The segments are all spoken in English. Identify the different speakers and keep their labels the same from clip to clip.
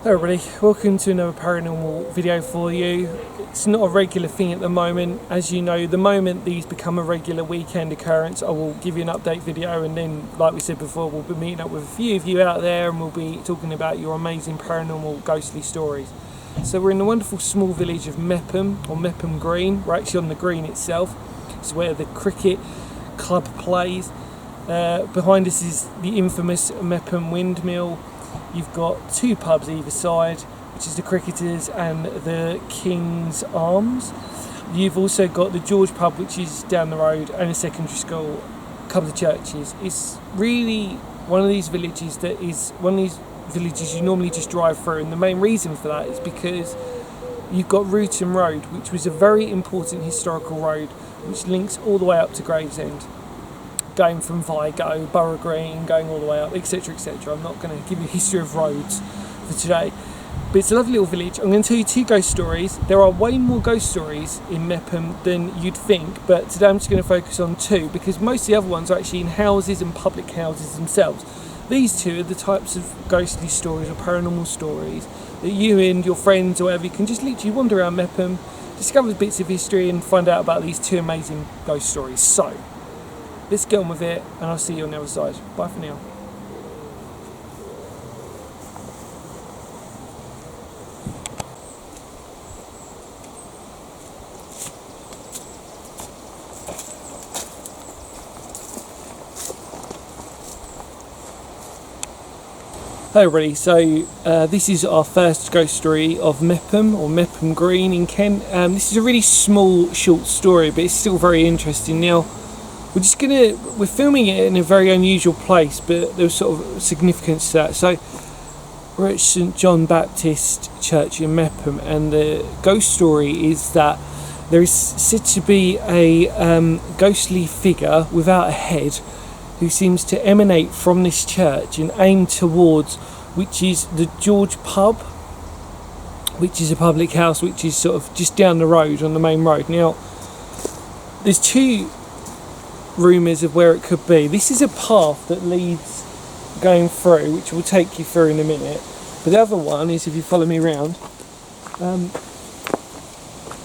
Speaker 1: Hello everybody, welcome to another paranormal video for you. It's not a regular thing at the moment. As you know, the moment these become a regular weekend occurrence, I will give you an update video, and then, like we said before, we'll be meeting up with a few of you out there and we'll be talking about your amazing paranormal ghostly stories. So we're in the wonderful small village of Meopham, or Meopham Green. We're actually on the green itself. It's where the cricket club plays. Behind us is the infamous Meopham windmill. You've got two pubs either side, which is the Cricketers and the King's Arms. You've also got the George pub, which is down the road, and a secondary school, a couple of churches. It's really one of these villages you normally just drive through, and the main reason for that is because you've got Rememeber Road, which was a very important historical road which links all the way up to Gravesend, going from Vigo, Borough Green, going all the way up, etc, etc. I'm not going to give you a history of roads for today, but it's a lovely little village. I'm going to tell you two ghost stories. There are way more ghost stories in Meopham than you'd think, but today I'm just going to focus on two, because most of the other ones are actually in houses and public houses themselves. These two are the types of ghostly stories or paranormal stories that you and your friends or whatever, you can just literally wander around Meopham, discover bits of history and find out about these two amazing ghost stories. So let's get on with it, and I'll see you on the other side. Bye for now. Hey everybody, so this is our first ghost story of Meopham, or Meopham Green in Kent. This is a really small, short story, but it's still very interesting. Now, we're filming it in a very unusual place, but there's sort of significance to that. So we're at St John Baptist Church in Meopham, and the ghost story is that there is said to be a ghostly figure without a head who seems to emanate from this church and aim towards, which is the George pub, which is a public house which is sort of just down the road on the main road. Now, there's two rumours of where it could be. This is a path that leads going through, which we'll take you through in a minute, but the other one is, if you follow me around,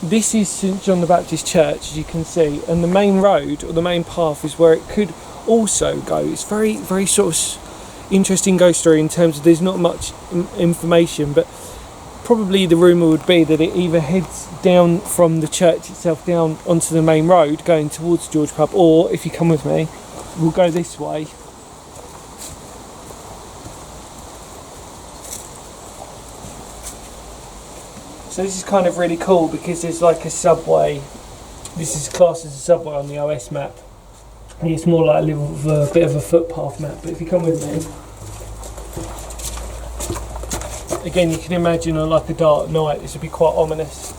Speaker 1: this is St John the Baptist Church, as you can see, and the main road or the main path is where it could also go. It's very, very sort of interesting ghost story in terms of there's not much information, but probably the rumour would be that it either heads down from the church itself down onto the main road going towards George pub, or if you come with me, we'll go this way. So this is kind of really cool because there's like a subway. This is classed as a subway on the OS map. It's more like a bit of a footpath map, but if you come with me, again, you can imagine on like a dark night this would be quite ominous.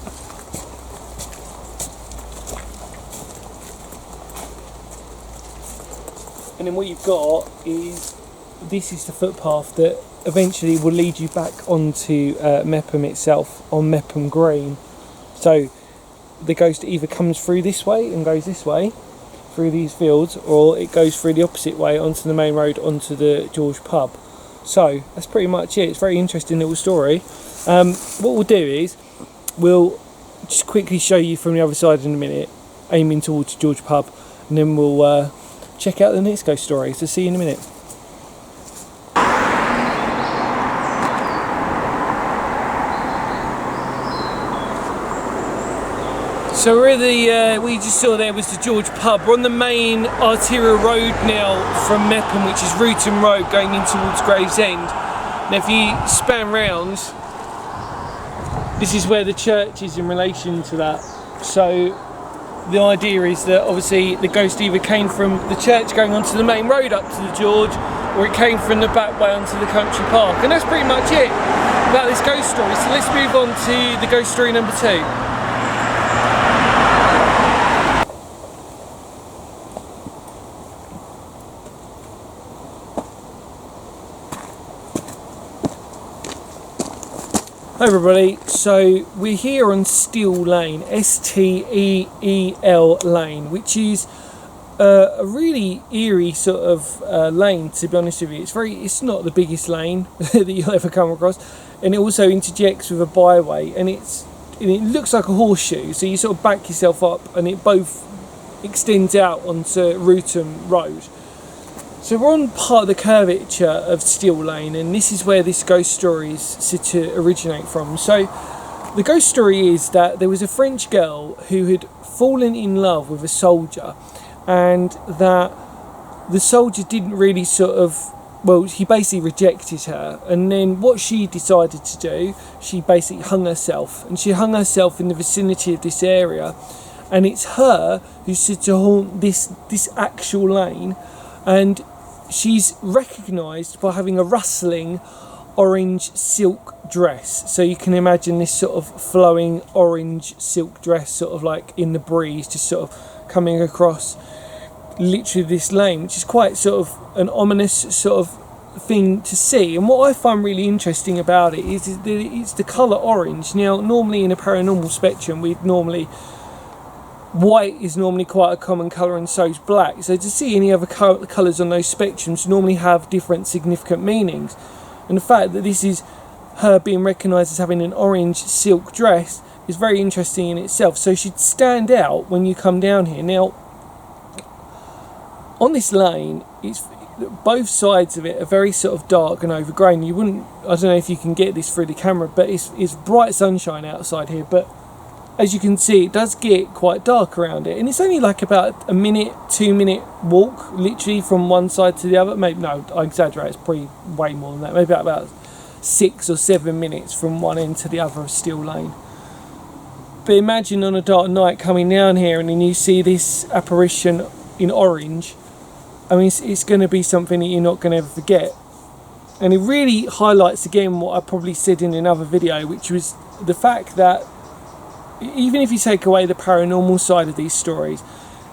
Speaker 1: And then what you've got is, this is the footpath that eventually will lead you back onto Meopham itself, on Meopham Green. So the ghost either comes through this way and goes this way through these fields, or it goes through the opposite way onto the main road, onto the George pub. So that's pretty much it. It's a very interesting little story. What we'll do is we'll just quickly show you from the other side in a minute, aiming towards George pub, and then we'll check out the next ghost story. So see you in a minute. So we're at what you just saw there was the George pub. We're on the main arterial road now from Meopham, which is Rememeber Road, going in towards Gravesend. Now if you span round, this is where the church is in relation to that. So the idea is that obviously the ghost either came from the church going onto the main road up to the George, or it came from the back way onto the country park. And that's pretty much it about this ghost story. So let's move on to the ghost story number 2. Hi everybody, so we're here on Steel Lane, Steel Lane, which is a really eerie sort of lane, to be honest with you. It's not the biggest lane that you'll ever come across. and it also interjects with a byway, and it looks like a horseshoe, so you sort of back yourself up, and it both extends out onto Rootham Road. So we're on part of the curvature of Steel Lane, and this is where this ghost story is said to originate from. So the ghost story is that there was a French girl who had fallen in love with a soldier, and that the soldier didn't really he basically rejected her, and then what she decided to do, she basically hung herself, and she hung herself in the vicinity of this area, and it's her who's said to haunt this actual lane, and she's recognised by having a rustling orange silk dress. So you can imagine this sort of flowing orange silk dress sort of like in the breeze, just sort of coming across literally this lane, which is quite sort of an ominous sort of thing to see. And what I find really interesting about it is that it's the colour orange. Now normally in a paranormal spectrum white is normally quite a common colour, and so is black. So to see any other colours on those spectrums normally have different significant meanings. And the fact that this is her being recognised as having an orange silk dress is very interesting in itself. So she'd stand out when you come down here. Now, on this lane, it's both sides of it are very sort of dark and overgrown. I don't know if you can get this through the camera, but it's bright sunshine outside here, but as you can see, it does get quite dark around it, and it's only like about a 2-minute walk, literally from one side to the other. Maybe, no, I exaggerate, it's probably way more than that, maybe about 6 or 7 minutes from one end to the other of Steel Lane. But imagine on a dark night coming down here, and then you see this apparition in orange. I mean, it's going to be something that you're not going to ever forget. And it really highlights again what I probably said in another video, which was the fact that even if you take away the paranormal side of these stories,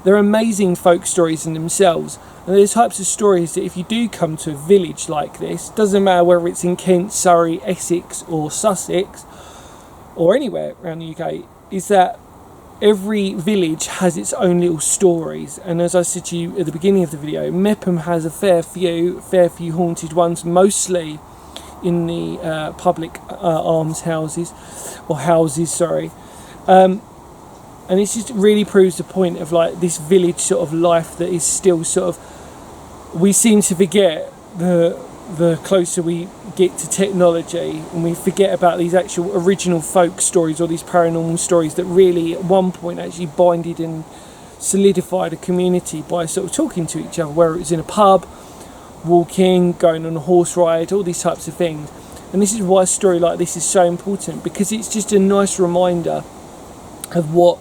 Speaker 1: they're amazing folk stories in themselves. And there's types of stories that if you do come to a village like this, doesn't matter whether it's in Kent, Surrey, Essex or Sussex or anywhere around the UK, is that every village has its own little stories. And as I said to you at the beginning of the video, Meopham has a fair few haunted ones, mostly in the public almshouses, or houses, sorry. And it just really proves the point of like this village sort of life that is still sort of, we seem to forget the closer we get to technology, and we forget about these actual original folk stories or these paranormal stories that really at one point actually binded and solidified a community by sort of talking to each other, whether it was in a pub, walking, going on a horse ride, all these types of things. And this is why a story like this is so important, because it's just a nice reminder of what,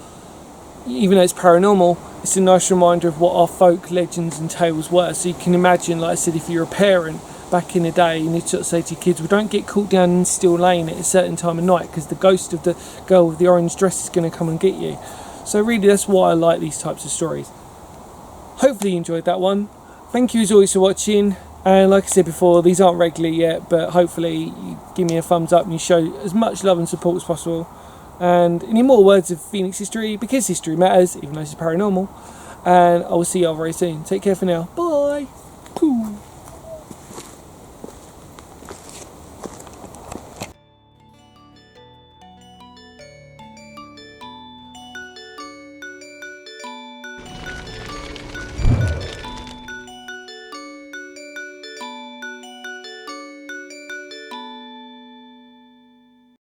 Speaker 1: even though it's paranormal, it's a nice reminder of what our folk legends and tales were. So you can imagine, like I said, if you're a parent back in the day, you need to sort of say to your kids, well, don't get caught down in Steel Lane at a certain time of night, because the ghost of the girl with the orange dress is going to come and get you. So really, that's why I like these types of stories. Hopefully you enjoyed that one. Thank you as always for watching, and like I said before, these aren't regular yet, but hopefully you give me a thumbs up and you show as much love and support as possible. And any more words of Phoenix history, because history matters, even though it's paranormal. And I will see you all very soon. Take care for now. Bye.